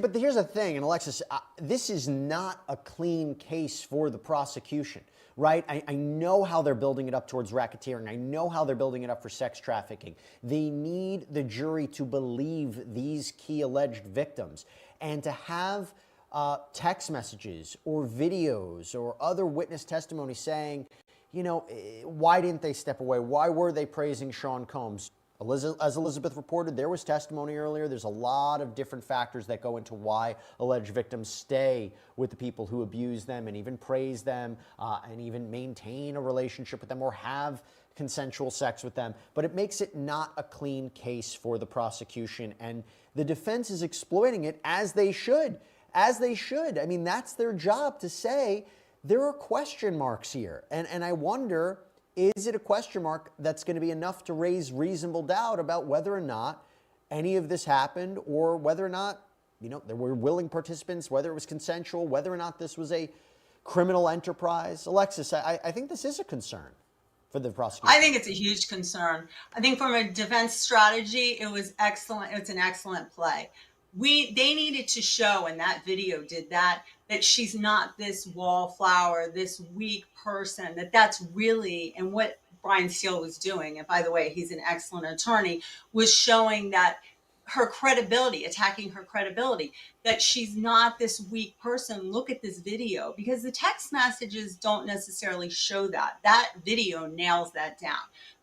But here's the thing, and Alexis, this is not a clean case for the prosecution, right? I know how they're building it up towards racketeering. I know how they're building it up for sex trafficking. They need the jury to believe these key alleged victims, and to have text messages or videos or other witness testimony saying, you know, why didn't they step away? Why were they praising Sean Combs? As Elizabeth reported, there was testimony earlier. There's a lot of different factors that go into why alleged victims stay with the people who abuse them and even praise them and even maintain a relationship with them or have consensual sex with them. But it makes it not a clean case for the prosecution. And the defense is exploiting it as they should. As they should. I mean, that's their job to say there are question marks here. And I wonder, is it a question mark that's going to be enough to raise reasonable doubt about whether or not any of this happened, or whether or not, you know, there were willing participants, whether it was consensual, whether or not this was a criminal enterprise? Alexis, I think this is a concern for the prosecution. I think it's a huge concern. I think from a defense strategy, it was excellent. It's an excellent play. They needed to show, and that video did that she's not this wallflower, this weak person, that's really, and what Brian Steele was doing, and by the way, he's an excellent attorney, was showing that her credibility, attacking her credibility, that she's not this weak person. Look at this video, because the text messages don't necessarily show that. That video nails that down.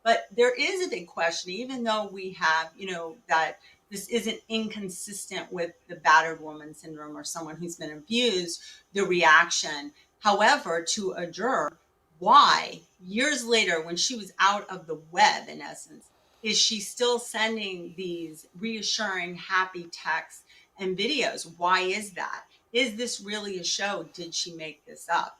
But there is a big question, even though we have, you know, that this isn't inconsistent with the battered woman syndrome or someone who's been abused, the reaction. However, to a juror, why, years later, when she was out of the web, in essence, is she still sending these reassuring, happy texts and videos? Why is that? Is this really a show? Did she make this up?